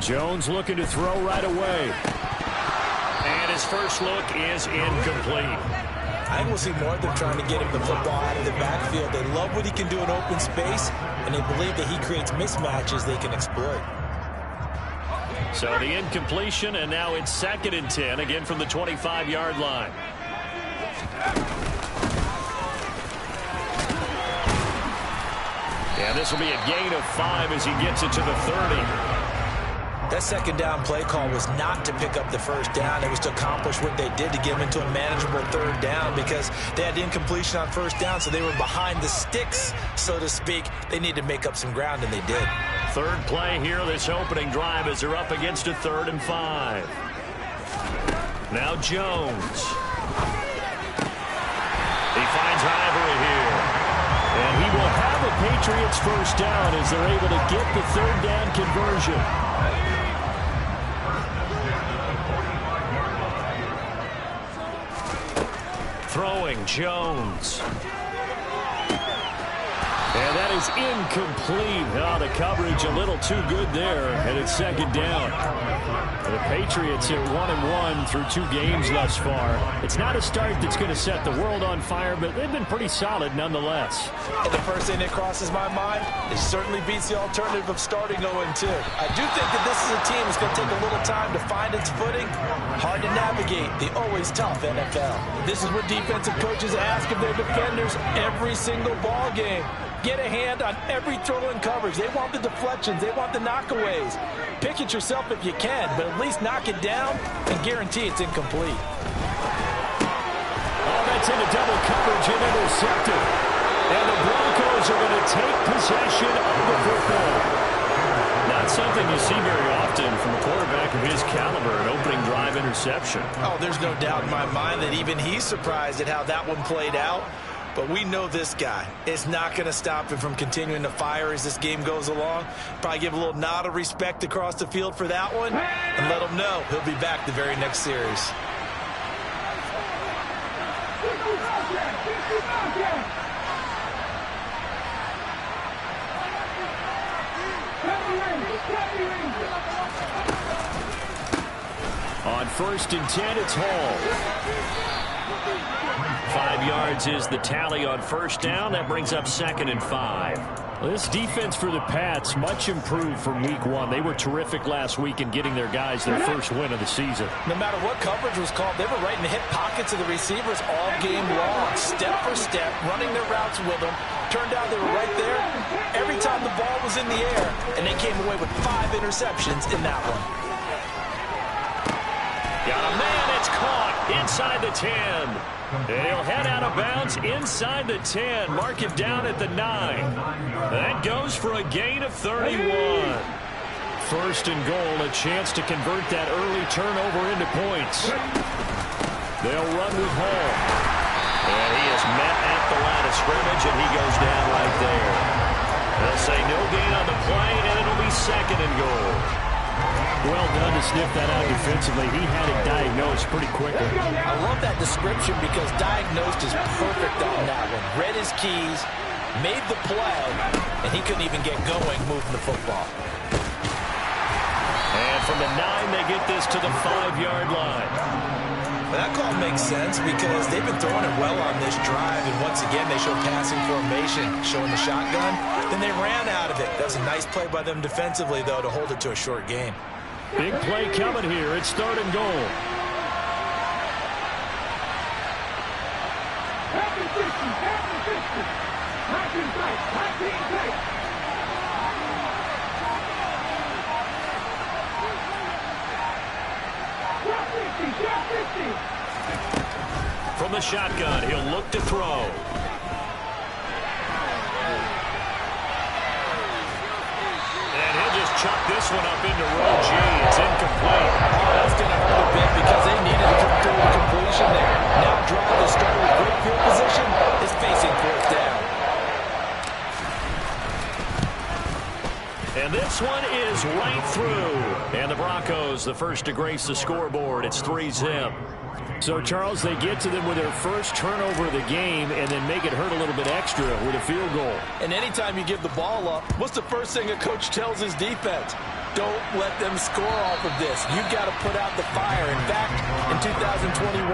Jones looking to throw right away. And his first look is incomplete. I think we'll see more of them trying to get him the football out of the backfield. They love what he can do in open space, and they believe that he creates mismatches they can exploit. So the incompletion, and now it's 2nd and 10, again from the 25-yard line. And this will be a gain of 5 as he gets it to the 30. That second down play call was not to pick up the first down. It was to accomplish what they did to get them into a manageable 3rd down because they had incompletion on 1st down, so they were behind the sticks, so to speak. They needed to make up some ground, and they did. 3rd play here, this opening drive, as they're up against a 3rd and 5. Now Jones. He finds Ivory here. And he will have a Patriots first down as they're able to get the 3rd down conversion. Throwing Jones. And that is incomplete. Oh, the coverage a little too good there, and it's 2nd down. The Patriots are 1-1 through 2 games thus far. It's not a start that's going to set the world on fire, but they've been pretty solid nonetheless. And the first thing that crosses my mind, it certainly beats the alternative of starting 0-2. I do think that this is a team that's going to take a little time to find its footing. Hard to navigate the always tough NFL. This is what defensive coaches ask of their defenders every single ball game. Get a hand on every throw in coverage. They want the deflections. They want the knockaways. Pick it yourself if you can, but at least knock it down and guarantee it's incomplete. Oh, that's into double coverage and intercepted. And the Broncos are going to take possession of the football. Not something you see very often from a quarterback of his caliber, an opening drive interception. Oh, there's no doubt in my mind that even he's surprised at how that one played out. But we know this guy. It's not going to stop him from continuing to fire as this game goes along. Probably give a little nod of respect across the field for that one and let him know he'll be back the very next series. On 1st and 10, it's Hall. 5 yards is the tally on 1st down. That brings up 2nd and 5. Well, this defense for the Pats, much improved from week 1. They were terrific last week in getting their guys their first win of the season. No matter what coverage was called, they were right in the hip pockets of the receivers all game long, step for step, running their routes with them. Turned out they were right there every time the ball was in the air, and they came away with 5 interceptions in that one. Got a man, it's caught inside the 10. And he'll head out of bounds inside the 10. Mark it down at the 9. That goes for a gain of 31. 1st and goal, a chance to convert that early turnover into points. They'll run with Hall. And he is met at the line of scrimmage, and he goes down right there. They'll say no gain on the play, and it'll be 2nd and goal. Well done to sniff that out defensively. He had it diagnosed pretty quickly. I love that description because diagnosed is perfect on that one. Read his keys, made the play, and he couldn't even get going moving the football. And from the 9, they get this to the 5-yard line. Well, that call makes sense because they've been throwing it well on this drive, and once again they showed passing formation, showing the shotgun. Then they ran out of it. That was a nice play by them defensively, though, to hold it to a short game. Big play coming here. It's 3rd and goal. From the shotgun, he'll look to throw. Chuck this one up into row G. It's incomplete. Oh, that's going to hurt a bit because they needed to come through the completion there. Now drive that started with great field position is facing 4th down. And this one is right through. And the Broncos, the first to grace the scoreboard. It's 3-zip. So, Charles, they get to them with their first turnover of the game and then make it hurt a little bit extra with a field goal. And anytime you give the ball up, what's the first thing a coach tells his defense? Don't let them score off of this. You've got to put out the fire. In fact, in 2021,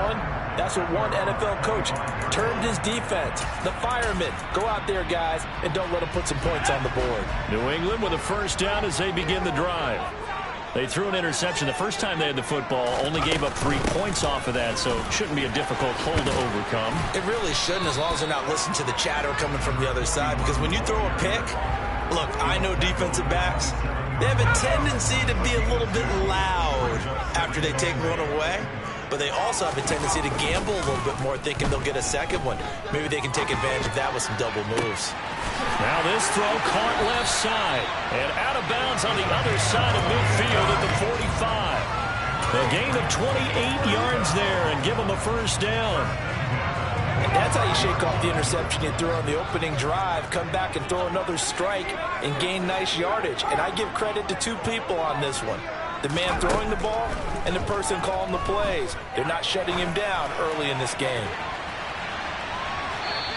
that's what one NFL coach termed his defense. The firemen. Go out there, guys, and don't let them put some points on the board. New England with a first down as they begin the drive. They threw an interception the first time they had the football, only gave up 3 points off of that, so it shouldn't be a difficult hole to overcome. It really shouldn't, as long as they're not listening to the chatter coming from the other side, because when you throw a pick, look, I know defensive backs, they have a tendency to be a little bit loud after they take one away, but they also have a tendency to gamble a little bit more, thinking they'll get a second one. Maybe they can take advantage of that with some double moves. Now this throw caught left side and out of bounds on the other side of midfield at the 45. A gain of 28 yards there and give them a first down. And that's how you shake off the interception you threw on the opening drive, come back and throw another strike and gain nice yardage. And I give credit to 2 people on this one. The man throwing the ball and the person calling the plays. They're not shutting him down early in this game.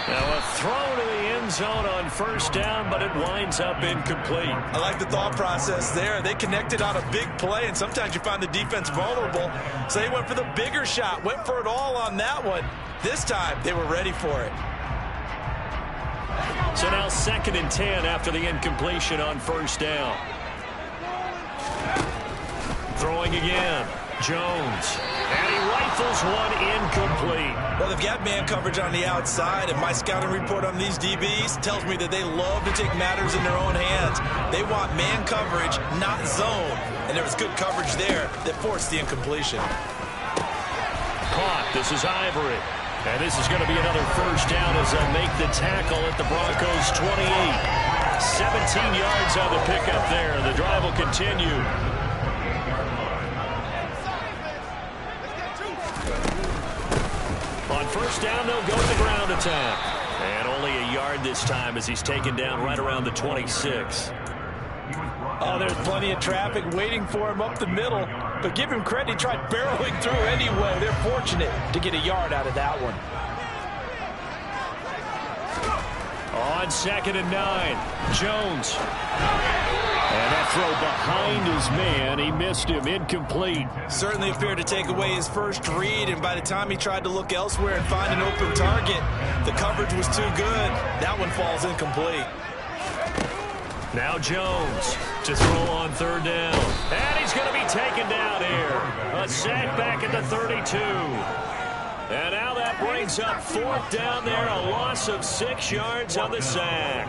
Now a throw to the end zone on first down, but it winds up incomplete. I like the thought process there. They connected on a big play, and sometimes you find the defense vulnerable. So they went for the bigger shot, went for it all on that one. This time, they were ready for it. So now 2nd and 10 after the incompletion on first down. Throwing again. Jones. And he rifles one incomplete. Well, they've got man coverage on the outside, and my scouting report on these DBs tells me that they love to take matters in their own hands. They want man coverage, not zone. And there was good coverage there that forced the incompletion. Caught. This is Ivory. And this is going to be another first down as they'll make the tackle at the Broncos' 28. 17 yards on the pickup there. The drive will continue. On first down, they'll go to the ground attack. And only a yard this time as he's taken down right around the 26. Oh, there's plenty of traffic waiting for him up the middle. But give him credit, he tried barreling through anyway. They're fortunate to get a yard out of that one. On 2nd and 9, Jones. And that throw behind his man, he missed him, incomplete. Certainly appeared to take away his first read, and by the time he tried to look elsewhere and find an open target, the coverage was too good. That one falls incomplete. Now Jones to throw on 3rd down. And he's going to be taken down here. A sack back at the 32. And now that brings up 4th down there, a loss of 6 yards on the sack.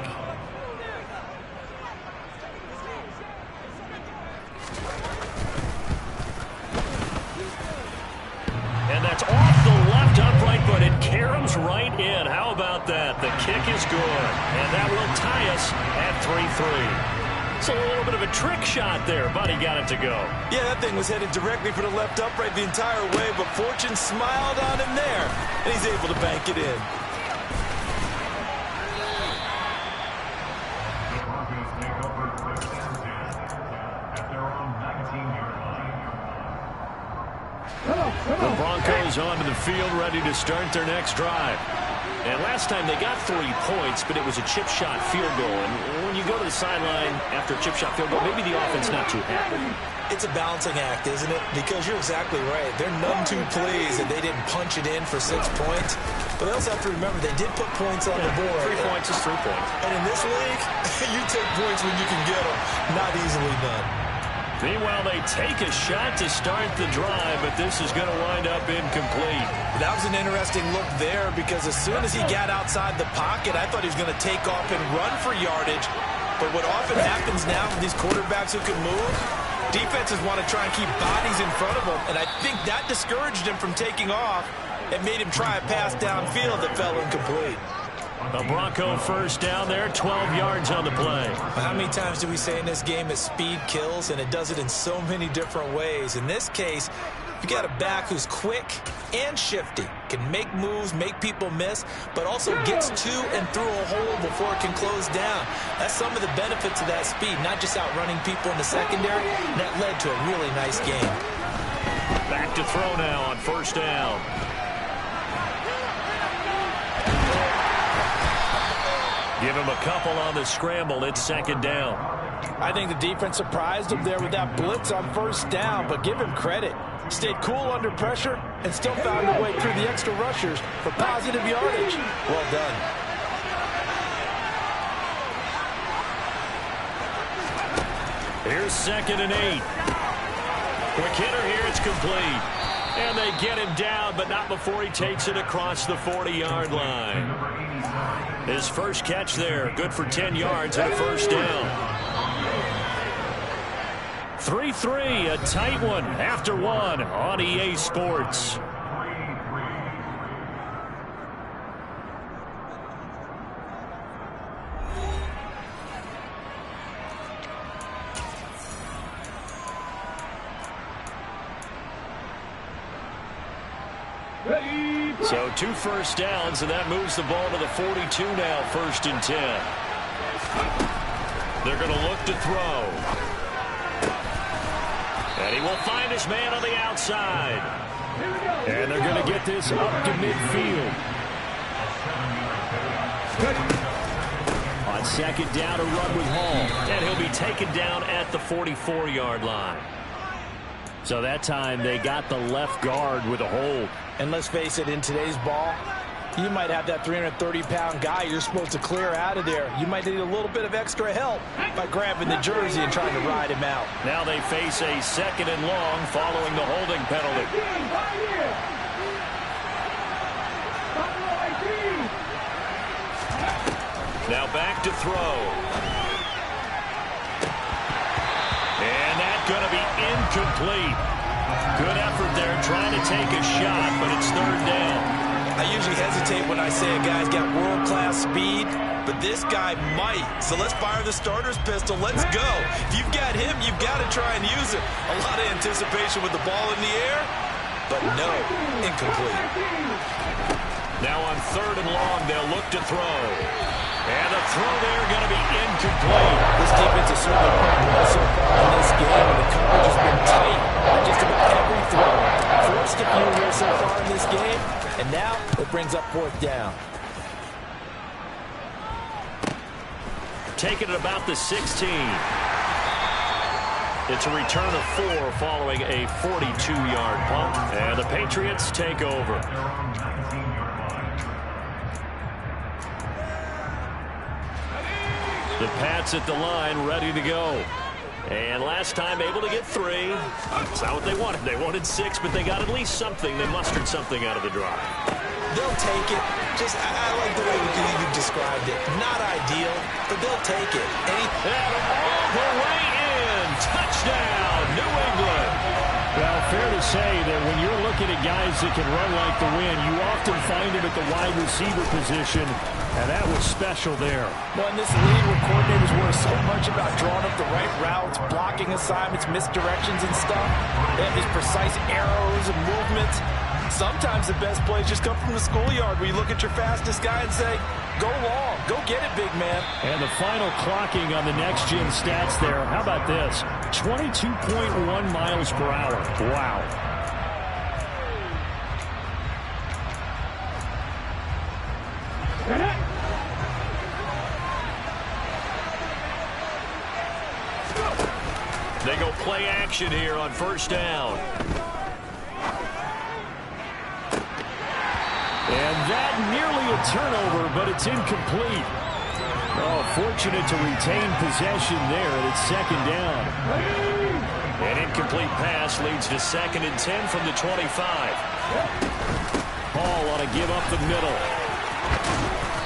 And that's off the left upright, but it caroms right in. How about that? The kick is good. And that will tie us at 3-3. It's a little bit of a trick shot there, but he got it to go. Yeah, that thing was headed directly for the left upright the entire way, but fortune smiled on him there, and he's able to bank it in. The Broncos onto the field, ready to start their next drive. And last time they got 3 points, but it was a chip shot field goal. And when you go to the sideline after a chip shot field goal, maybe the offense not too happy. It's a balancing act, isn't it? Because you're exactly right. They're none too pleased that they didn't punch it in for 6 points. But they also have to remember they did put points on the board. 3 points is 3 points. And in this league, you take points when you can get them. Not easily done. Meanwhile, they take a shot to start the drive, but this is going to wind up incomplete. That was an interesting look there because as soon as he got outside the pocket, I thought he was going to take off and run for yardage. But what often happens now with these quarterbacks who can move, defenses want to try and keep bodies in front of them, and I think that discouraged him from taking off and made him try a pass downfield that fell incomplete. A Bronco first down there, 12 yards on the play. How many times do we say in this game that speed kills, and it does it in so many different ways? In this case, you got a back who's quick and shifty, can make moves, make people miss, but also gets to and through a hole before it can close down. That's some of the benefits of that speed, not just outrunning people in the secondary. And that led to a really nice game. Back to throw now on first down. Give him a couple on the scramble. It's second down. I think the defense surprised him there with that blitz on first down, but give him credit. Stayed cool under pressure and still found a way through the extra rushers for positive yardage. Well done. Here's 2nd and 8. Quick hitter here. It's complete. And they get him down, but not before he takes it across the 40-yard line. His first catch there, good for 10 yards and a first down. 3-3, a tight one after one on EA Sports. So 2 first downs, and that moves the ball to the 42 now, 1st and 10. They're going to look to throw. And he will find his man on the outside. And they're going to get this up to midfield. On 2nd down, a run with Hall. And he'll be taken down at the 44-yard line. So that time they got the left guard with a hold. And let's face it, in today's ball, you might have that 330-pound guy you're supposed to clear out of there. You might need a little bit of extra help by grabbing the jersey and trying to ride him out. Now they face a 2nd and long following the holding penalty. Now back to throw. And that's going to be incomplete. Good effort there trying to take a shot, but it's 3rd down. I usually hesitate when I say a guy's got world-class speed, but this guy might. So let's fire the starter's pistol. Let's go. If you've got him, you've got to try and use it. A lot of anticipation with the ball in the air, but no, incomplete. Now on 3rd and long, they'll look to throw. And the throw there going to be incomplete. This defense is certainly playing well so far in this game, and the coverage has been tight on just about every throw. Forced a few here so far in this game, and now it brings up 4th down. Taking it about the 16. It's a return of 4 following a 42-yard punt, and the Patriots take over. The Pats at the line, ready to go. And last time able to get 3. That's not what they wanted. They wanted 6, but they got at least something. They mustered something out of the drive. They'll take it. I like the way you described it. Not ideal, but they'll take it. And all the way in. Touchdown, New England. Well, fair to say that when you're looking at guys that can run like the wind, you often find them at the wide receiver position, and that was special there. Well, in this league where coordinators worry so much about drawing up the right routes, blocking assignments, misdirections and stuff, they have these precise arrows and movements. Sometimes the best plays just come from the schoolyard where you look at your fastest guy and say, go long, go get it, big man. And the final clocking on the next-gen stats there, how about this? 22.1 miles per hour. Wow. They go play action here on first down. And that nearly a turnover, but it's incomplete. Oh, fortunate to retain possession there. It's 2nd down. An incomplete pass leads to 2nd and 10 from the 25. Hall on a give up the middle.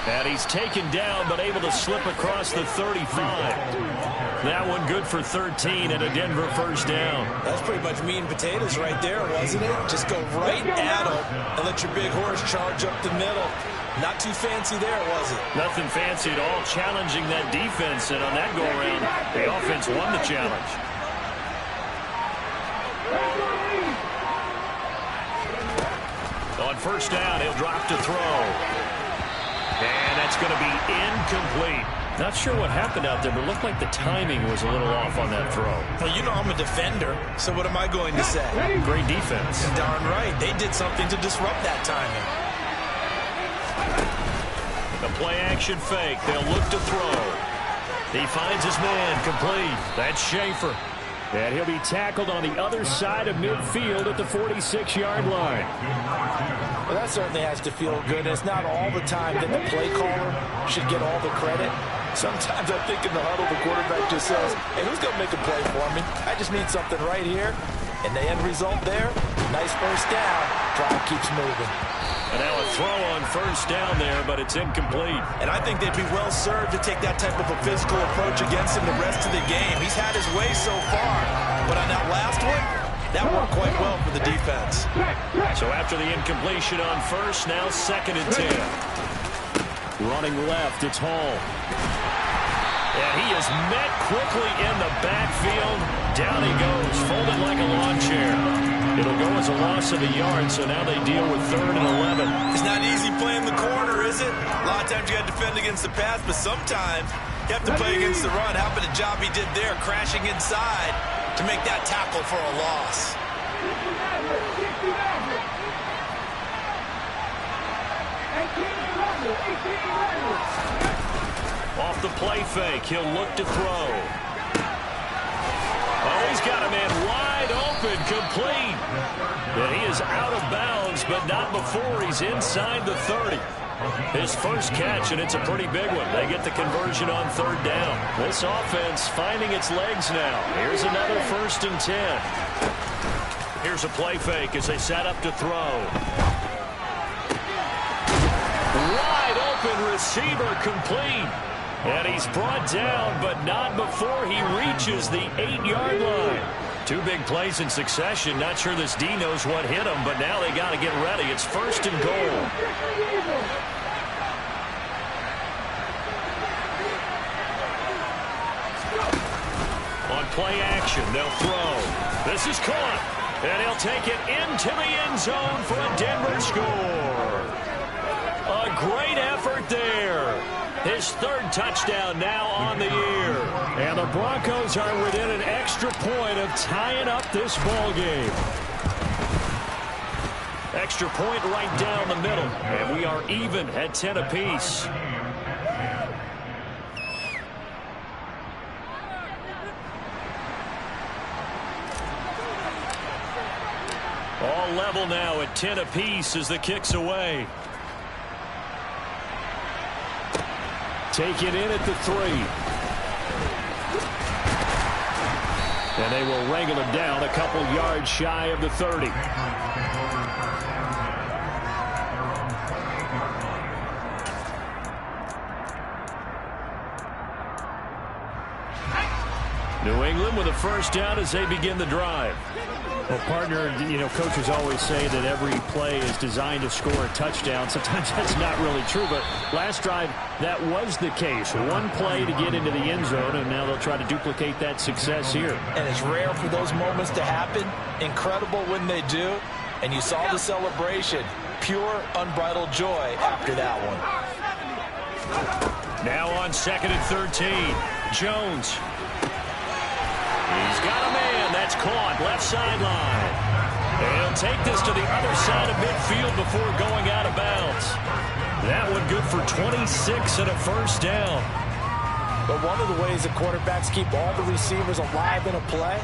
And he's taken down, but able to slip across the 35. That one good for 13 and a Denver first down. That's pretty much meat and potatoes right there, wasn't it? Just go right at them and let your big horse charge up the middle. Not too fancy there, was it? Nothing fancy at all, challenging that defense. And on that go-around, the offense won the challenge. On first down, he'll drop to throw. And that's going to be incomplete. Not sure what happened out there, but it looked like the timing was a little off on that throw. Well, you know I'm a defender, so what am I going to say? Great defense. Darn right. They did something to disrupt that timing. The play-action fake. They'll look to throw. He finds his man complete. That's Schaefer. And he'll be tackled on the other side of midfield at the 46-yard line. Well, that certainly has to feel good. It's not all the time that the play caller should get all the credit. Sometimes I think in the huddle, the quarterback just says, hey, who's going to make a play for me? I just need something right here. And the end result there, nice first down. Drive keeps moving. And now a throw on first down there, but it's incomplete. And I think they'd be well served to take that type of a physical approach against him the rest of the game. He's had his way so far. But on that last one, that worked quite well for the defense. So after the incompletion on first, now 2nd and 10. Running left, it's Hall. And he is met quickly in the backfield. Down he goes, folded like a lawn chair. It'll go as a loss of a yard, so now they deal with 3rd and 11. It's not easy playing the corner, is it? A lot of times you got to defend against the pass, but sometimes you have to play against the run. How about the job he did there, crashing inside to make that tackle for a loss? Off the play fake, he'll look to throw. Oh, he's got a man wide open, complete. And he is out of bounds, but not before he's inside the 30. His first catch, and it's a pretty big one. They get the conversion on 3rd down. This offense finding its legs now. Here's another 1st and 10. Here's a play fake as they set up to throw. Wide open receiver, complete. And he's brought down, but not before he reaches the 8-yard line. 2 big plays in succession. Not sure this D knows what hit him, but now they got to get ready. It's 1st and goal. On play action, they'll throw. This is caught, and he'll take it into the end zone for a Denver score. A great effort there. His 3rd touchdown now on the year. And the Broncos are within an extra point of tying up this ball game. Extra point right down the middle. And we are even at 10 apiece. All level now at 10 apiece as the kick's away. Take it in at the 3. And they will wrangle him down a couple yards shy of the 30. New England with a first down as they begin the drive. Well, partner, you know, coaches always say that every play is designed to score a touchdown. Sometimes that's not really true, but last drive, that was the case. One play to get into the end zone, and now they'll try to duplicate that success here. And it's rare for those moments to happen. Incredible when they do. And you saw the celebration. Pure, unbridled joy after that one. Now on 2nd and 13, Jones. He's got a man. That's caught. Left sideline. And he'll take this to the other side of midfield before going out of bounds. That one good for 26 and a first down. But one of the ways the quarterbacks keep all the receivers alive in a play,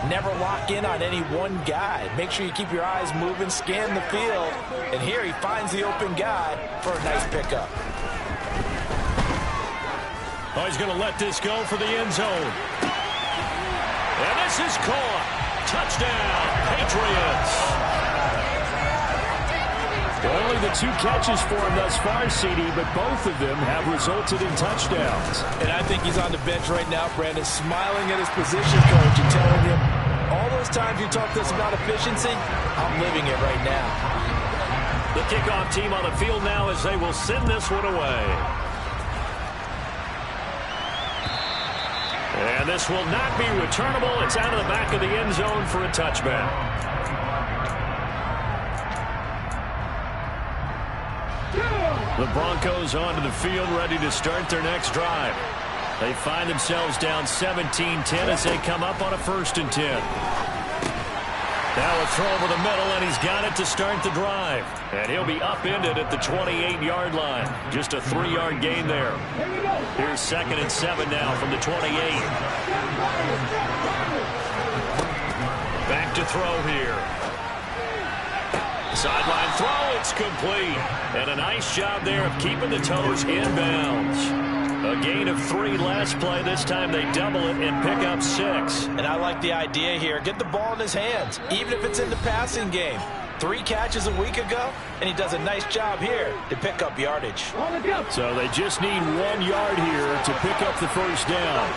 never lock in on any one guy. Make sure you keep your eyes moving, scan the field. And here he finds the open guy for a nice pickup. Oh, he's going to let this go for the end zone. And this is caught. Touchdown, Patriots. Only the 2 catches for him thus far, CD, but both of them have resulted in touchdowns. And I think he's on the bench right now, Brandon, smiling at his position coach and telling him, all those times you talk to us about efficiency, I'm living it right now. The kickoff team on the field now as they will send this one away. And this will not be returnable. It's out of the back of the end zone for a touchback. The Broncos onto the field, ready to start their next drive. They find themselves down 17-10 as they come up on a 1st and 10. Now a throw over the middle, and he's got it to start the drive. And he'll be upended at the 28-yard line. Just a 3-yard gain there. Here's 2nd and 7 now from the 28. Back to throw here. Sideline throw, it's complete. And a nice job there of keeping the toes in bounds. A gain of 3 last play. This time they double it and pick up 6. And I like the idea here. Get the ball in his hands, even if it's in the passing game. 3 catches a week ago, and he does a nice job here to pick up yardage. So they just need 1 yard here to pick up the 1st down.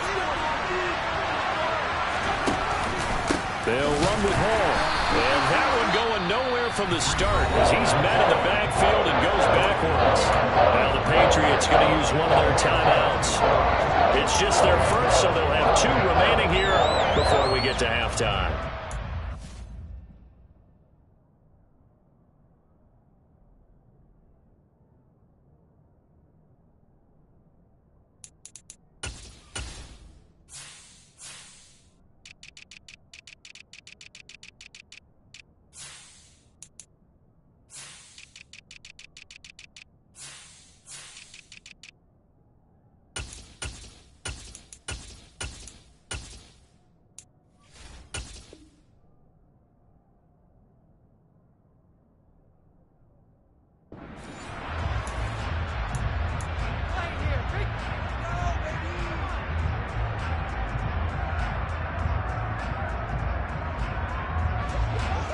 They'll run with Hall. And that one going nowhere from the start as he's met in the backfield and goes backwards. Now the Patriots going to use one of their timeouts. It's just their first, so they'll have 2 remaining here before we get to halftime.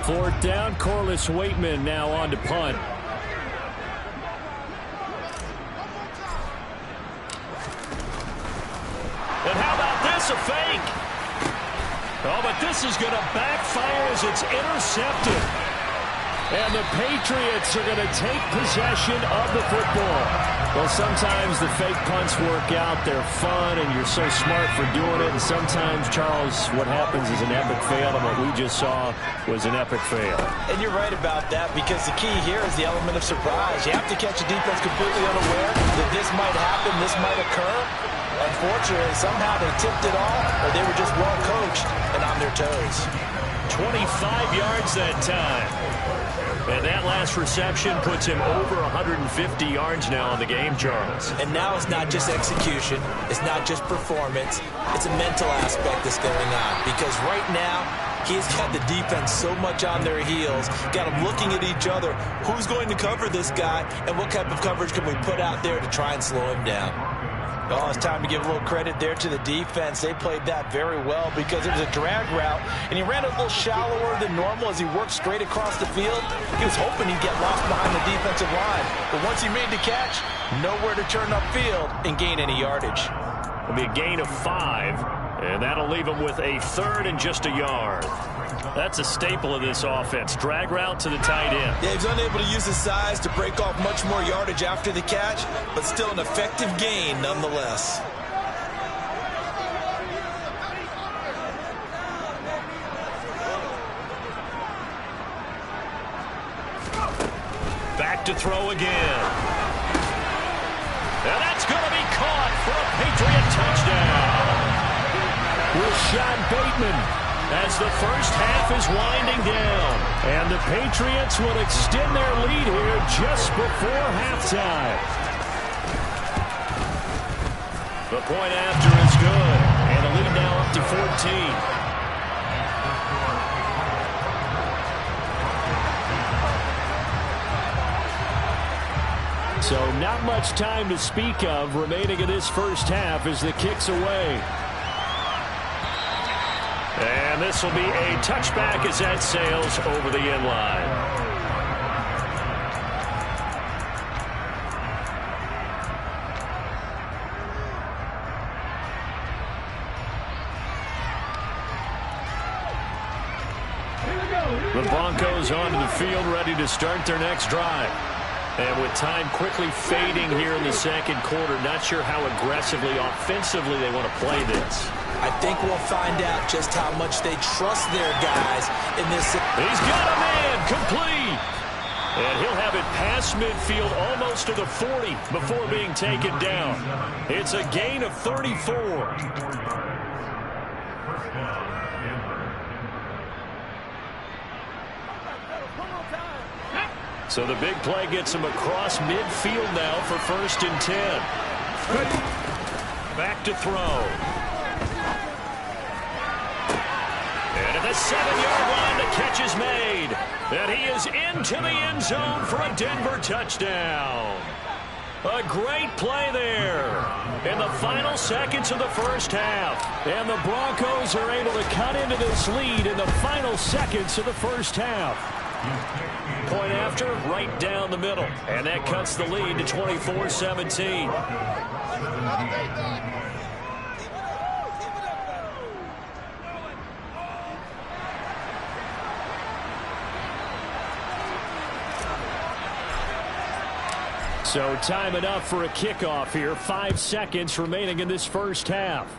Fourth down, Corliss Waitman now on to punt. And how about this, a fake? Oh, but this is going to backfire as it's intercepted. And the Patriots are going to take possession of the football. Well, sometimes the fake punts work out. They're fun, and you're so smart for doing it. And sometimes, Charles, what happens is an epic fail, and what we just saw was an epic fail. And you're right about that, because the key here is the element of surprise. You have to catch a defense completely unaware that this might happen, this might occur. Unfortunately, somehow they tipped it off, or they were just well coached and on their toes. 25 yards that time. And that last reception puts him over 150 yards now in the game, Charles. And now it's not just execution. It's not just performance. It's a mental aspect that's going on. Because right now, he's got the defense so much on their heels, got them looking at each other. Who's going to cover this guy, and what type of coverage can we put out there to try and slow him down? Oh, it's time to give a little credit there to the defense. They played that very well because it was a drag route, and he ran a little shallower than normal as he worked straight across the field. He was hoping he'd get lost behind the defensive line, but once he made the catch, nowhere to turn upfield and gain any yardage. It'll be a gain of 5, and that'll leave him with a 3rd and just a yard. That's a staple of this offense. Drag route to the tight end. Yeah, he's unable to use his size to break off much more yardage after the catch, but still an effective gain nonetheless. Back to throw again. And that's going to be caught for a Patriot touchdown. Rashad Bateman, as the first half is winding down. And the Patriots will extend their lead here just before halftime. The point after is good. And the lead now up to 14. So not much time to speak of remaining in this first half as the kick's away. And this will be a touchback as that sails over the end line. The Broncos onto the field ready to start their next drive. And with time quickly fading here in the second quarter, not sure how aggressively, offensively they want to play this. I think we'll find out just how much they trust their guys in this. He's got a man, complete. And he'll have it past midfield almost to the 40 before being taken down. It's a gain of 34. So the big play gets him across midfield now for 1st and 10. Back to throw. And at the 7-yard line, the catch is made. And he is into the end zone for a Denver touchdown. A great play there in the final seconds of the first half. And the Broncos are able to cut into this lead in the final seconds of the first half. Point after, right down the middle. And that cuts the lead to 24-17. So time enough for a kickoff here. 5 seconds remaining in this first half.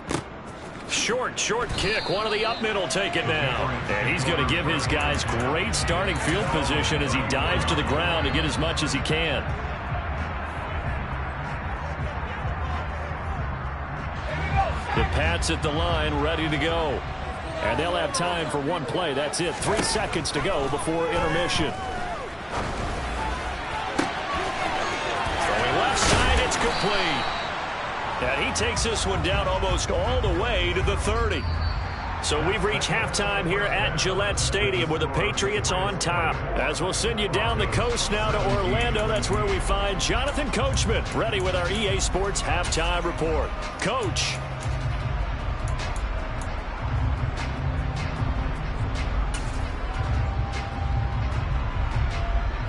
Short kick. One of the up middle take it now. And he's going to give his guys great starting field position as he dives to the ground to get as much as he can. The Pats at the line ready to go. And they'll have time for one play. That's it. 3 seconds to go before intermission. Left side, it's complete. And he takes this one down almost all the way to the 30. So we've reached halftime here at Gillette Stadium with the Patriots on top. As we'll send you down the coast now to Orlando, that's where we find Jonathan Coachman ready with our EA Sports halftime report. Coach.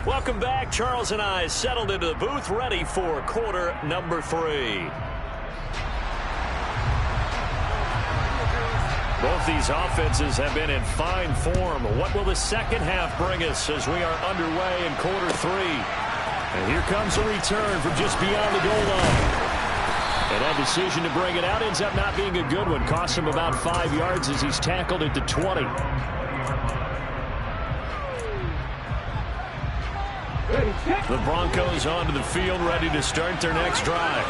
Welcome back. Charles and I settled into the booth, ready for quarter number 3. Both these offenses have been in fine form. What will the second half bring us as we are underway in quarter 3? And here comes a return from just beyond the goal line. And that decision to bring it out ends up not being a good one. Costs him about 5 yards as he's tackled at the 20. The Broncos onto the field, ready to start their next drive.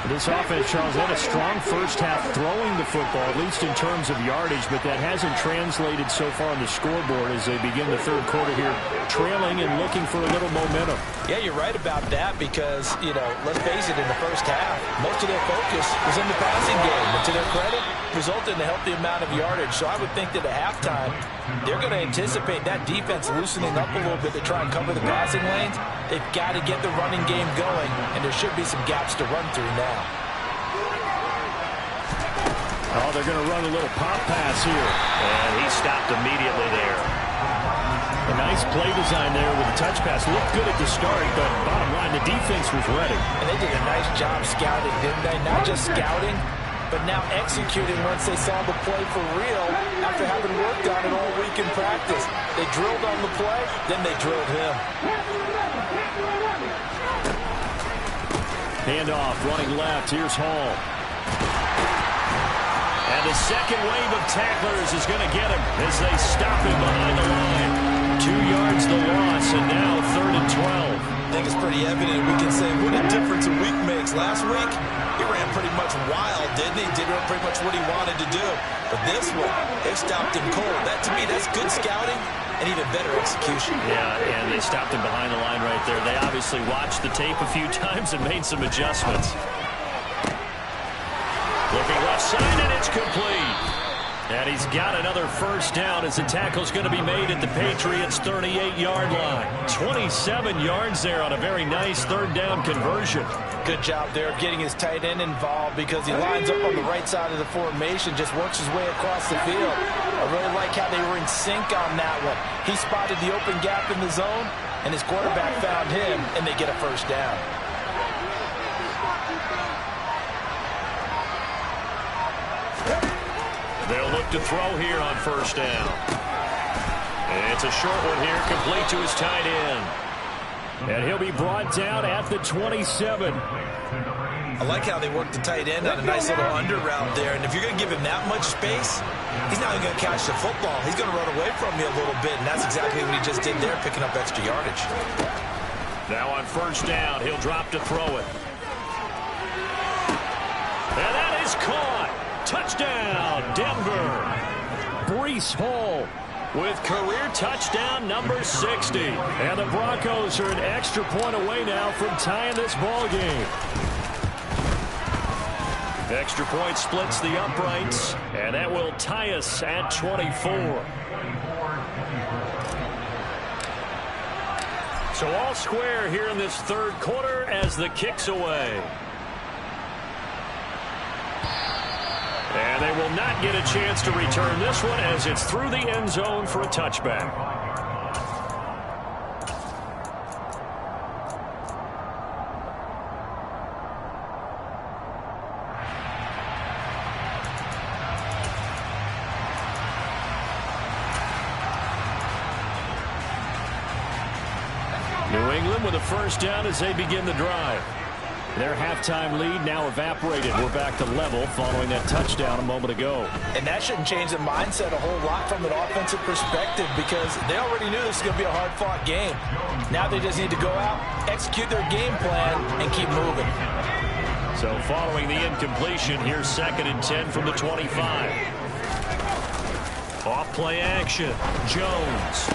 This offense, Charles, had a strong first half throwing the football, at least in terms of yardage, but that hasn't translated so far on the scoreboard as they begin the third quarter here, trailing and looking for a little momentum. Yeah, you're right about that because, let's face it, in the first half, most of their focus was in the passing game. And to their credit, resulted in a healthy amount of yardage. So I would think that at halftime, they're going to anticipate that defense loosening up a little bit to try and cover the passing lanes. They've got to get the running game going, and there should be some gaps to run through now. Oh, they're going to run a little pop pass here. And he stopped immediately there. A nice play design there with a touch pass. Looked good at the start, but bottom line, the defense was ready. And they did a nice job scouting, didn't they? Not just scouting, but now executing once they saw the play for real after having worked on it all week in practice. They drilled on the play, then they drilled him. Handoff, running left. Here's Hall. And the second wave of tacklers is going to get him as they stop him behind the line. 2 yards the loss, and now 3rd and 12. I think it's pretty evident. We can say what a difference a week makes. Last week, he ran pretty much wild, didn't he? Did pretty much what he wanted to do. But this one, they stopped him cold. That, to me, that's good scouting and even better execution. Yeah, and they stopped him behind the line right there. They obviously watched the tape a few times and made some adjustments. Looking left side, and it's complete. And he's got another first down as the tackle's going to be made at the Patriots' 38-yard line. 27 yards there on a very nice third down conversion. Good job there of getting his tight end involved because he lines up on the right side of the formation, just works his way across the field. I really like how they were in sync on that one. He spotted the open gap in the zone, and his quarterback found him, and they get a first down. They'll look to throw here on first down. And it's a short one here, complete to his tight end. And he'll be brought down at the 27. I like how they work the tight end on a nice little under route there. And if you're going to give him that much space, he's not even going to catch the football. He's going to run away from you a little bit, and that's exactly what he just did there, picking up extra yardage. Now on first down, he'll drop to throw it. And that is caught. Touchdown, Denver. Breece Hall with career touchdown number 60. And the Broncos are an extra point away now from tying this ball game. Extra point splits the uprights, and that will tie us at 24. So all square here in this third quarter as the kick's away. And they will not get a chance to return this one as it's through the end zone for a touchback. New England with a first down as they begin the drive. Their halftime lead now evaporated. We're back to level following that touchdown a moment ago. And that shouldn't change the mindset a whole lot from an offensive perspective because they already knew this was going to be a hard-fought game. Now they just need to go out, execute their game plan, and keep moving. So following the incompletion, here's 2nd and 10 from the 25. Off play action. Jones.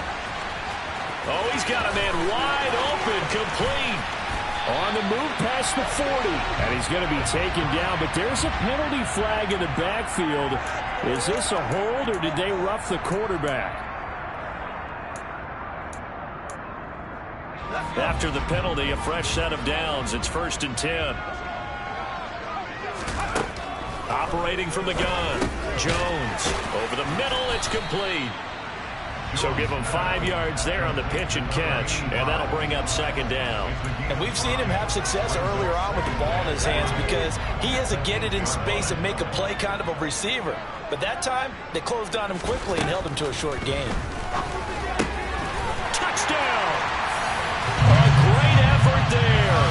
Oh, he's got a man wide open, complete. On the move past the 40. And he's going to be taken down, but there's a penalty flag in the backfield. Is this a hold, or did they rough the quarterback? After the penalty, a fresh set of downs. It's 1st and 10. Operating from the gun. Jones. Over the middle, it's complete. So give him 5 yards there on the pitch and catch, and that'll bring up 2nd down. And we've seen him have success earlier on with the ball in his hands because he is a get it in space and make a play kind of a receiver. But that time, they closed on him quickly and held him to a short gain. Touchdown! A great effort there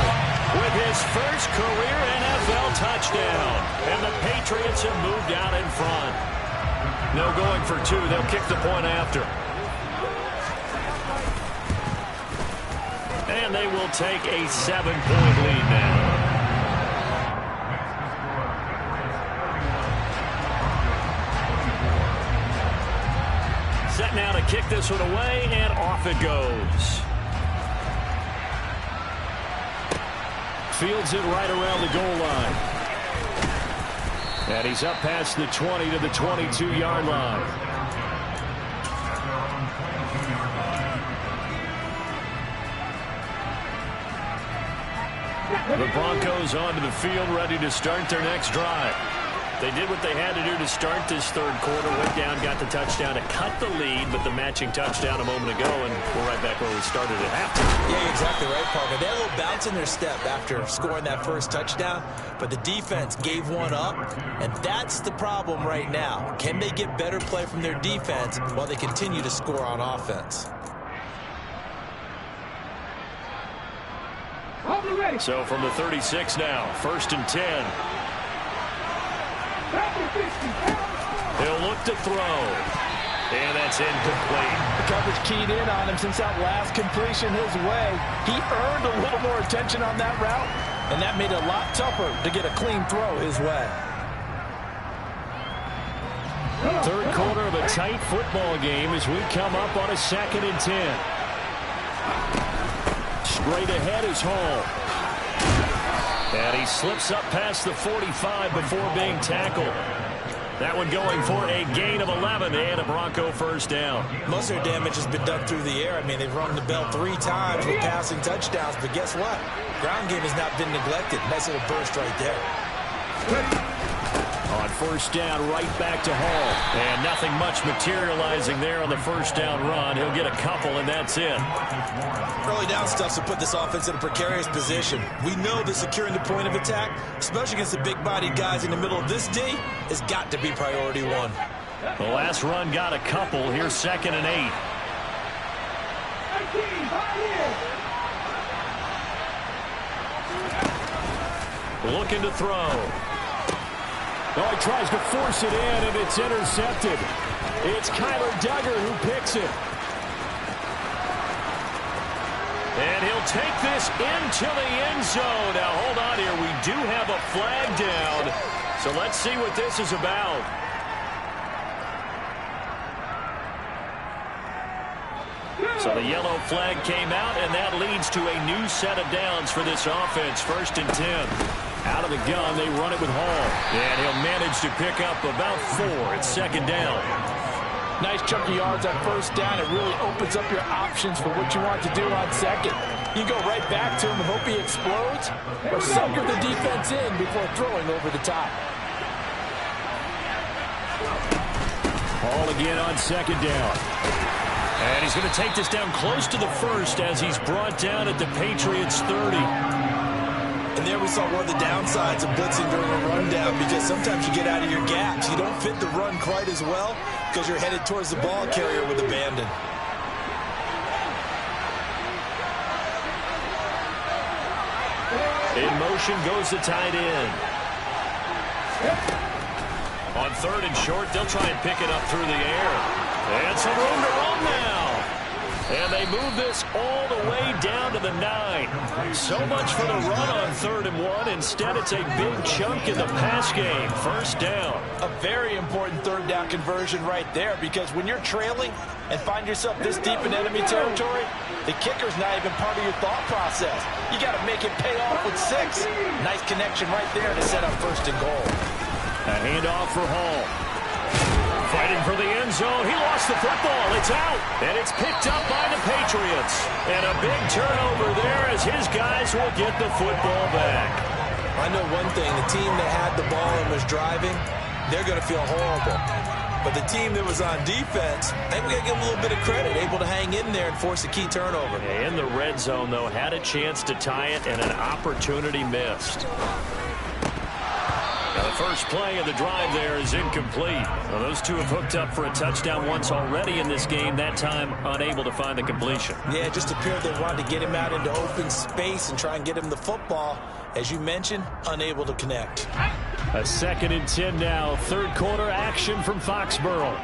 with his first career NFL touchdown. And the Patriots have moved out in front. No going for 2. They'll kick the point after. And they will take a 7-point lead now. Set now to kick this one away, and off it goes. Fields it right around the goal line. And he's up past the 20 to the 22-yard line. The Broncos onto the field, ready to start their next drive. They did what they had to do to start this third quarter. Went down, got the touchdown to cut the lead, but the matching touchdown a moment ago, and we're right back where we started at halftime. Yeah, you're exactly right, Parker. They had a little bounce in their step after scoring that first touchdown, but the defense gave one up, and that's the problem right now. Can they get better play from their defense while they continue to score on offense? So from the 36 now, 1st and 10. He'll look to throw. And that's incomplete. The coverage keyed in on him since that last completion his way. He earned a little more attention on that route, and that made it a lot tougher to get a clean throw his way. Third quarter of a tight football game as we come up on a 2nd and 10. Straight ahead is Hall. And he slips up past the 45 before being tackled. That one going for a gain of 11 and a Bronco first down. Most of their damage has been done through the air. I mean, they've rung the bell 3 times with passing touchdowns, but guess what? Ground game has not been neglected. Nice little burst right there. On first down, right back to Hall. And nothing much materializing there on the first down run. He'll get a couple, and that's it. Early down stuff to put this offense in a precarious position. We know that securing the point of attack, especially against the big-bodied guys in the middle of this D, has got to be priority 1. The last run got a couple. Here's 2nd and 8. looking to throw. Oh, he tries to force it in, and it's intercepted. It's Kyler Duggar who picks it. And he'll take this into the end zone. Now, hold on here. We do have a flag down. So let's see what this is about. So the yellow flag came out, and that leads to a new set of downs for this offense. 1st and 10. Out of the gun, they run it with Hall. And he'll manage to pick up about 4. It's 2nd down. Nice chunky yards on 1st down. It really opens up your options for what you want to do on 2nd. You go right back to him and hope he explodes, or sucker the defense in before throwing over the top. Hall again on 2nd down. And he's going to take this down close to the 1st as he's brought down at the Patriots' 30. And there we saw one of the downsides of blitzing during a rundown, because sometimes you get out of your gaps. You don't fit the run quite as well because you're headed towards the ball carrier with abandon. In motion goes the tight end. On 3rd and short, they'll try and pick it up through the air. And some room to run now. And they move this all the way down to the 9. So much for the run on 3rd and 1. Instead, it's a big chunk in the pass game. 1st down. A very important 3rd down conversion right there, because when you're trailing and find yourself this deep in enemy territory, the kicker's not even part of your thought process. You got to make it pay off with 6. Nice connection right there to set up 1st and goal. A handoff for Hall. Fighting for the end zone. He lost the football. It's out. And it's picked up by the Patriots. And a big turnover there as his guys will get the football back. I know one thing. The team that had the ball and was driving, they're going to feel horrible. But the team that was on defense, I think we got to give them a little bit of credit, able to hang in there and force a key turnover. In the red zone, though, had a chance to tie it and an opportunity missed. Now the first play of the drive there is incomplete. Well, those two have hooked up for a touchdown once already in this game, that time unable to find the completion. Yeah, it just appeared they wanted to get him out into open space and try and get him the football. As you mentioned, unable to connect. A 2nd and 10 now. 3rd quarter action from Foxborough.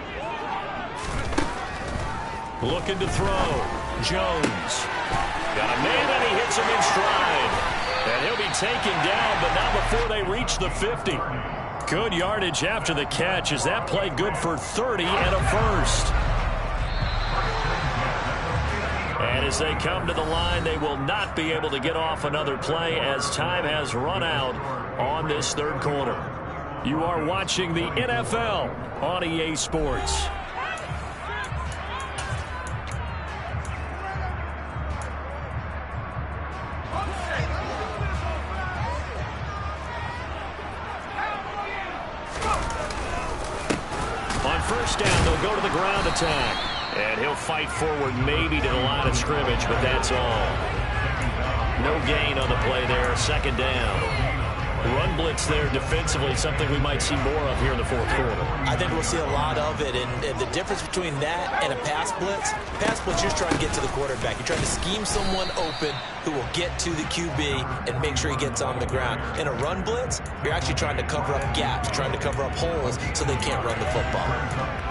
Looking to throw. Jones. Got a man and he hits him in stride. And he'll be taken down, but not before they reach the 50. Good yardage after the catch. Is that play good for 30 and a 1st? And as they come to the line, they will not be able to get off another play as time has run out on this 3rd quarter. You are watching the NFL on EA Sports. On 1st down, they'll go to the ground attack. And he'll fight forward maybe to the line of scrimmage, but that's all. No gain on the play there. 2nd down. Run blitz there defensively, something we might see more of here in the 4th quarter. I think we'll see a lot of it, and the difference between that and a pass blitz, you're just trying to get to the quarterback. You're trying to scheme someone open who will get to the QB and make sure he gets on the ground. In a run blitz, you're actually trying to cover up gaps, trying to cover up holes so they can't run the football.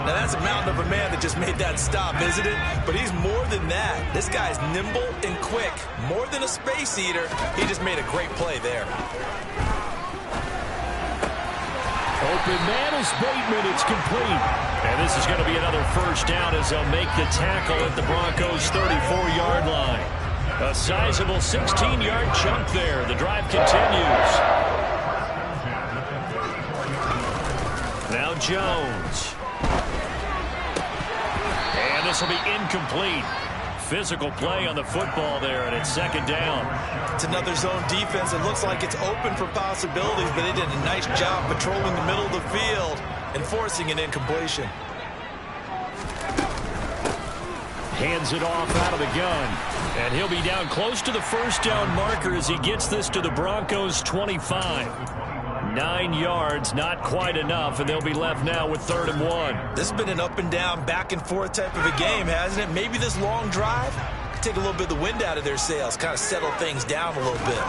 Now that's a mountain of a man that just made that stop, isn't it? But he's more than that. This guy's nimble and quick. More than a space eater, he just made a great play there. Open man is Bateman. It's complete. And this is going to be another 1st down as they'll make the tackle at the Broncos' 34-yard line. A sizable 16-yard chunk there. The drive continues. Now Jones. And this will be incomplete. Physical play on the football there, and it's 2nd down. It's another zone defense. It looks like it's open for possibilities, but they did a nice job patrolling the middle of the field and forcing an incompletion. Hands it off out of the gun. And he'll be down close to the 1st down marker as he gets this to the Broncos' 25. 9 yards, not quite enough, and they'll be left now with 3rd and 1. This has been an up and down, back and forth type of a game, hasn't it? Maybe this long drive could take a little bit of the wind out of their sails, kind of settle things down a little bit.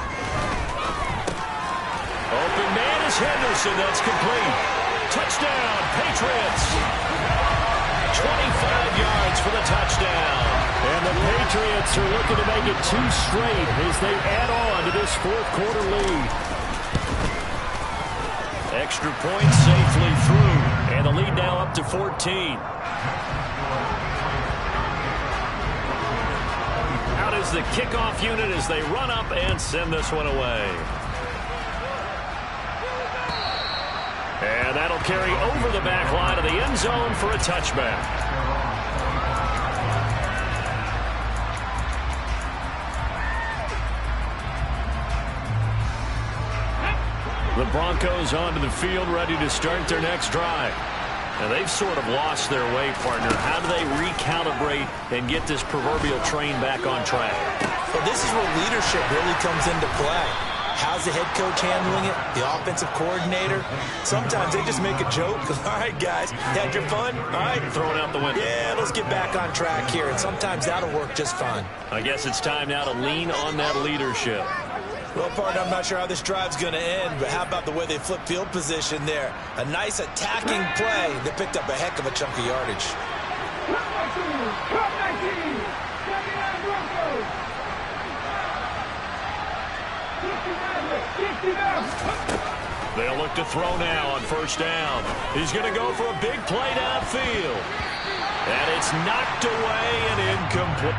Here's Henderson. That's complete. Touchdown, Patriots. 25 yards for the touchdown. And the Patriots are looking to make it 2 straight as they add on to this fourth-quarter lead. Extra point safely through. And the lead now up to 14. Out is the kickoff unit as they run up and send this one away. And that'll carry over the back line of the end zone for a touchback. The Broncos onto the field, ready to start their next drive. Now, they've sort of lost their way, partner. How do they recalibrate and get this proverbial train back on track? Well, this is where leadership really comes into play. How's the head coach handling it? The offensive coordinator? Sometimes they just make a joke. All right, guys, had your fun? All right. Throw it out the window. Yeah, let's get back on track here. And sometimes that'll work just fine. I guess it's time now to lean on that leadership. Well, partner, I'm not sure how this drive's going to end, but how about the way they flip field position there? A nice attacking play that picked up a heck of a chunk of yardage. They'll look to throw now on first down. He's going to go for a big play downfield. And it's knocked away and incomplete.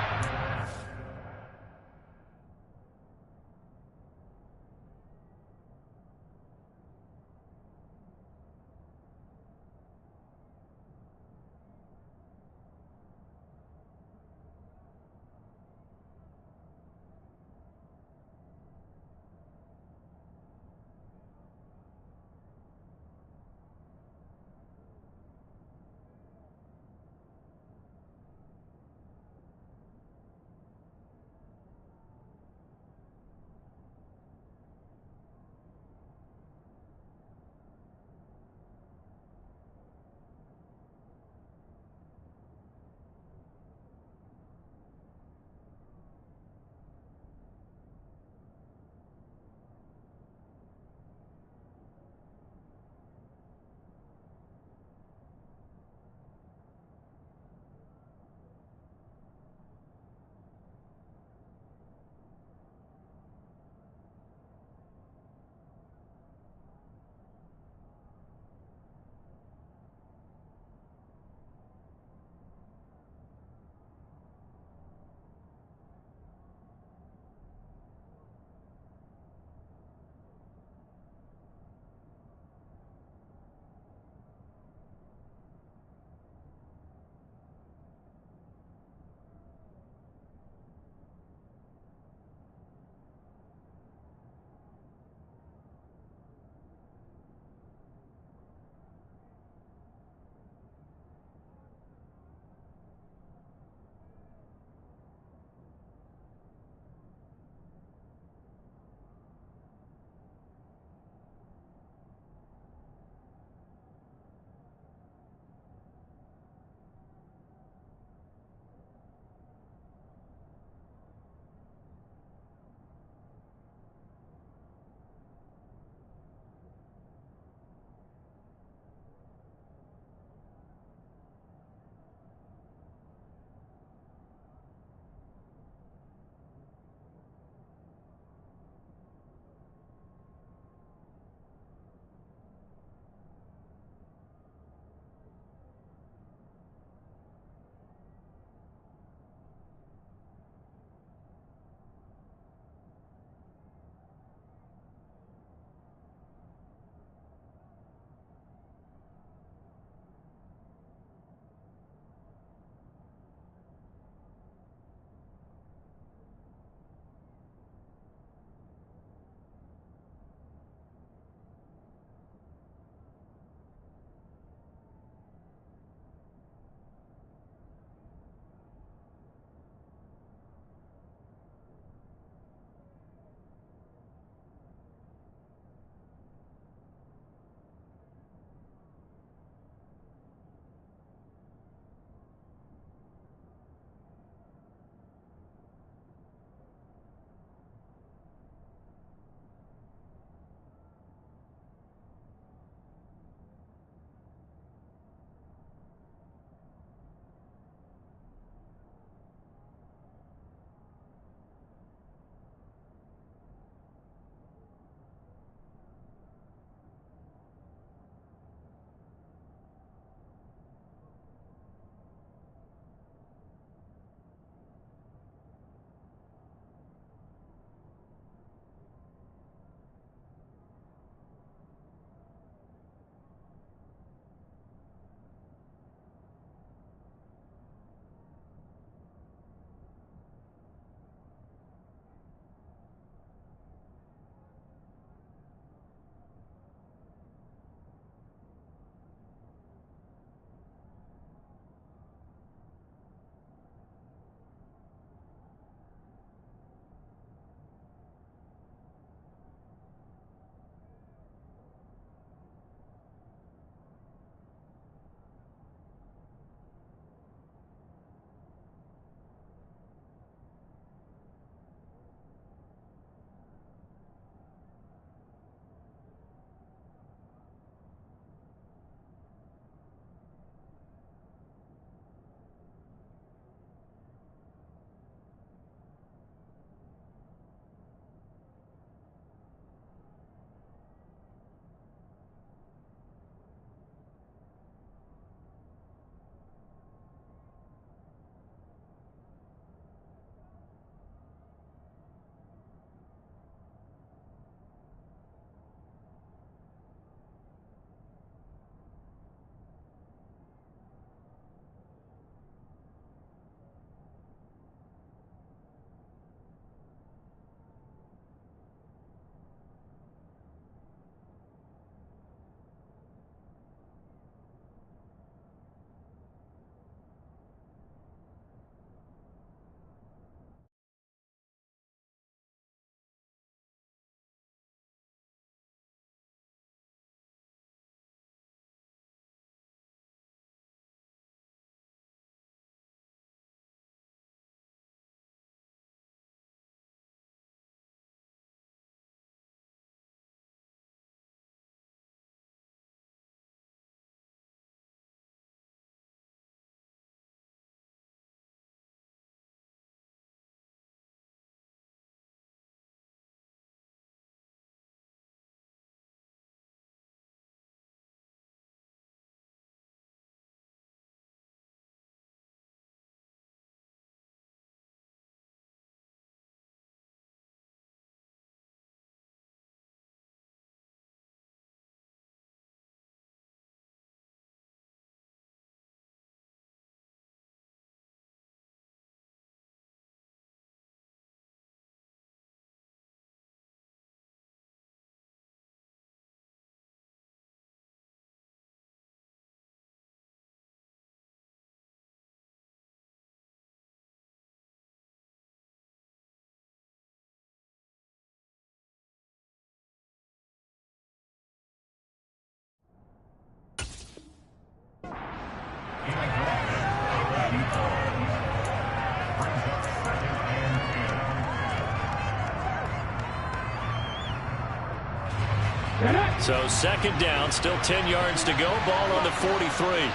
So second down, still 10 yards to go. Ball on the 43.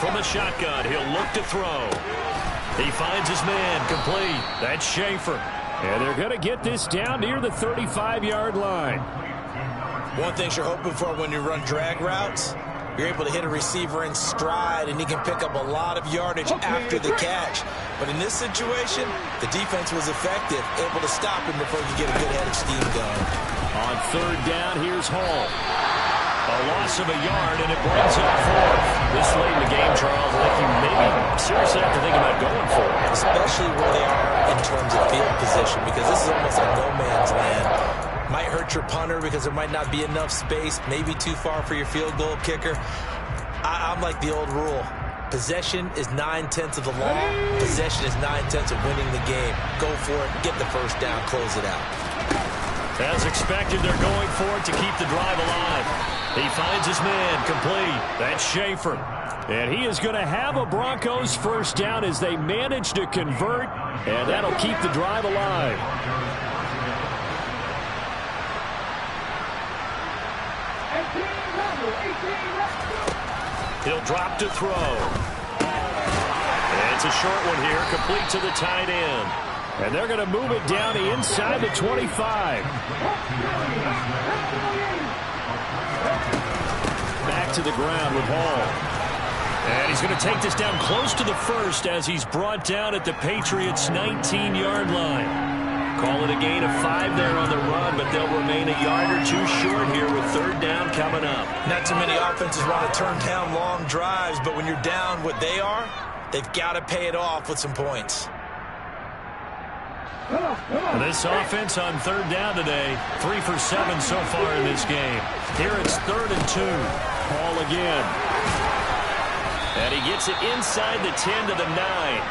From the shotgun, he'll look to throw. He finds his man, complete. That's Schaefer. And they're going to get this down near the 35-yard line. One thing you're hoping for when you run drag routes, you're able to hit a receiver in stride, and he can pick up a lot of yardage after the catch. But in this situation, the defense was effective, able to stop him before he could get a good head of steam going. On third down, here's Hall. A loss of a yard, and it brings up fourth. This late in the game, Charles, I think you maybe seriously have to think about going for it. Especially where they are in terms of field position, because this is almost like no man's land. Might hurt your punter because there might not be enough space, maybe too far for your field goal kicker. I'm like the old rule. Possession is 9/10 of the law. Possession is 9/10 of winning the game. Go for it, get the first down, close it out. As expected, they're going for it to keep the drive alive. He finds his man, complete. That's Schaefer. And he is going to have a Broncos first down as they manage to convert, and that'll keep the drive alive. He'll drop to throw. And it's a short one here, complete to the tight end. And they're going to move it down inside the 25. Back to the ground with Hall. And he's going to take this down close to the first as he's brought down at the Patriots' 19-yard line. Call it a gain of 5 there on the run, but they'll remain a yard or two short here with third down coming up. Not too many offenses want to turn down long drives, but when you're down what they are, they've got to pay it off with some points. This offense on third down today, 3 for 7 so far in this game. Here it's 3rd and 2. Ball again. And he gets it inside the 10 to the 9.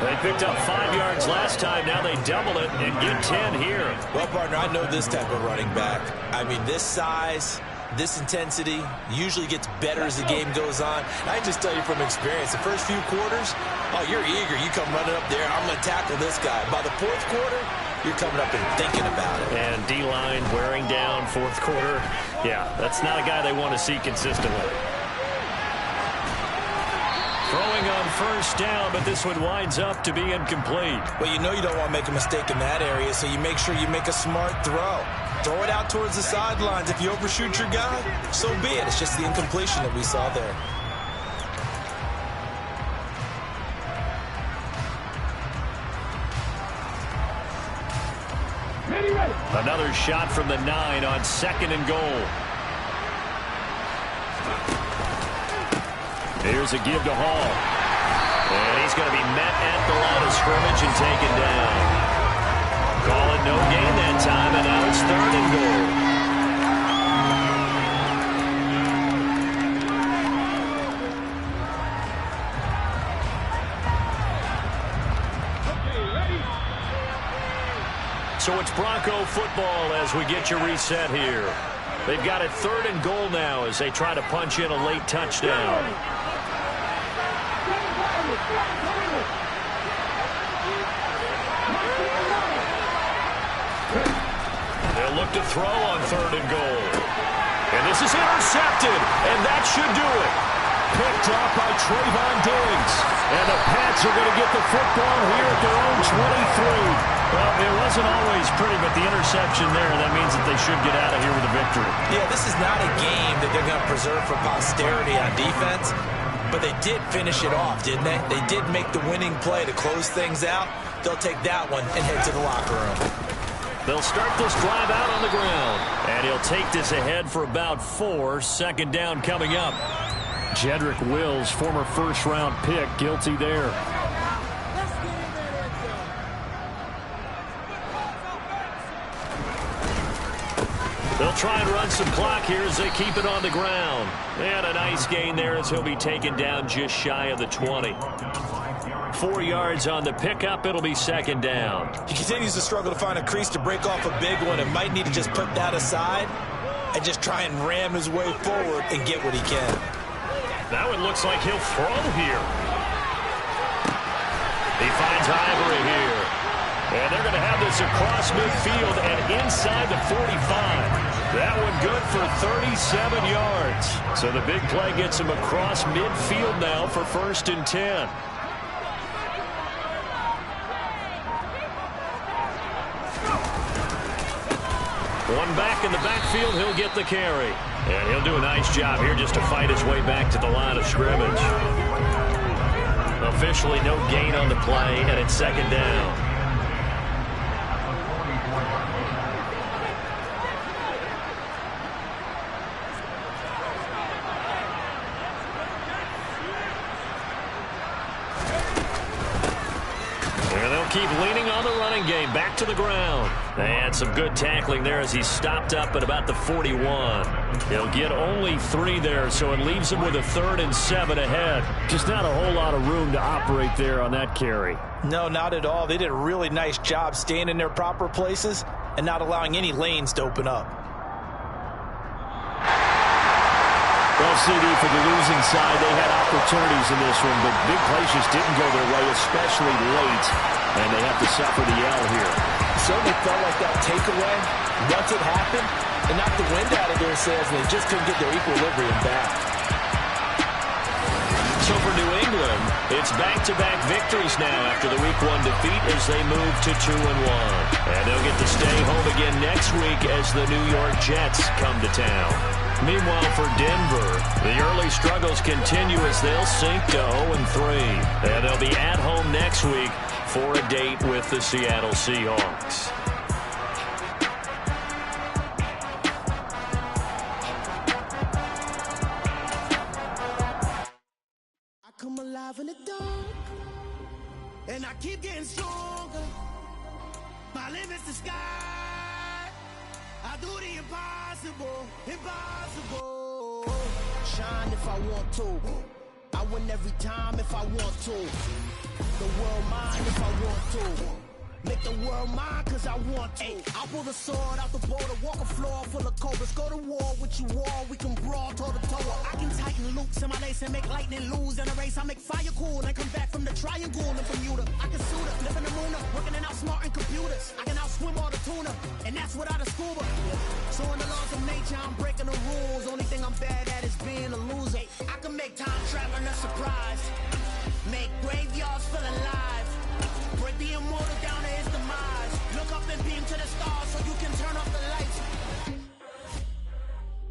They picked up 5 yards last time. Now they double it and get 10 here. Well, partner, I know this type of running back. I mean, this size, this intensity usually gets better as the game goes on. And I can just tell you from experience, the first few quarters, oh, you're eager. You come running up there, I'm going to tackle this guy. By the fourth quarter, you're coming up and thinking about it. And D-line wearing down fourth quarter. Yeah, that's not a guy they want to see consistently. Throwing on first down, but this one winds up to be incomplete. Well, you know you don't want to make a mistake in that area, so you make sure you make a smart throw. Throw it out towards the sidelines. If you overshoot your guy, so be it. It's just the incompletion that we saw there. Another shot from the 9 on 2nd and goal. Here's a give to Hall. And he's going to be met at the line of scrimmage and taken down. Call it no gain that time, and now it's 3rd and goal. So it's Bronco football as we get you reset here. They've got it 3rd and goal now as they try to punch in a late touchdown. They'll look to throw on 3rd and goal. And this is intercepted, and that should do it. Picked off by Trayvon Diggs. And the Pats are going to get the football here at their own 23. Well, it wasn't always pretty, but the interception there, that means that they should get out of here with a victory. Yeah, this is not a game that they're going to preserve for posterity on defense, but they did finish it off, didn't they? They did make the winning play to close things out. They'll take that one and head to the locker room. They'll start this drive out on the ground, and he'll take this ahead for about 4. 2nd down coming up. Jedrick Wills, former first-round pick, guilty there. They'll try and run some clock here as they keep it on the ground. And a nice gain there as he'll be taken down just shy of the 20. 4 yards on the pickup. It'll be 2nd down. He continues to struggle to find a crease to break off a big one and might need to just put that aside and just try and ram his way forward and get what he can. Now it looks like he'll throw here. He finds Ivory here. And they're going to have this across midfield and inside and good for 37 yards. So the big play gets him across midfield now for 1st and 10. One back in the backfield, he'll get the carry. And he'll do a nice job here just to fight his way back to the line of scrimmage. Officially no gain on the play, and it's 2nd down. Keep leaning on the running game. Back to the ground. And some good tackling there as he stopped up at about the 41. He'll get only 3 there, so it leaves him with a 3rd and 7 ahead. Just not a whole lot of room to operate there on that carry. No, not at all. They did a really nice job staying in their proper places and not allowing any lanes to open up. Well, CD, for the losing side, they had opportunities in this one, but big plays just didn't go their way, especially late, and they have to suffer the L here. It certainly felt like that takeaway, once it happened, it knocked the wind out of their sails, and they just couldn't get their equilibrium back. So for New England, it's back-to-back victories now after the Week 1 defeat as they move to 2-1. And they'll get to stay home again next week as the New York Jets come to town. Meanwhile, for Denver, the early struggles continue as they'll sink to 0-3. And they'll be at home next week for a date with the Seattle Seahawks. I come alive in the dark, and I keep getting stronger. My limit's the sky. I do the impossible, impossible. Shine if I want to. I win every time if I want to. The world mine if I want to. Make the world mine cause I want to. I pull the sword out the border, walk a floor full of cobras. Go to war with you all, we can brawl toe to toe. I can tighten loops in my lace and make lightning lose in a race. I make fire cool and come back from the triangle in Bermuda. I can suit up, live in the moon, working and outsmarting computers. I can outswim all the tuna, and that's without a scuba. So in the laws of nature, I'm breaking the rules. Only thing I'm bad at is being a loser. I can make time traveling a surprise. Make graveyards feel alive. Break the immortal down to his demise. Look up and beam to the stars so you can turn off the lights.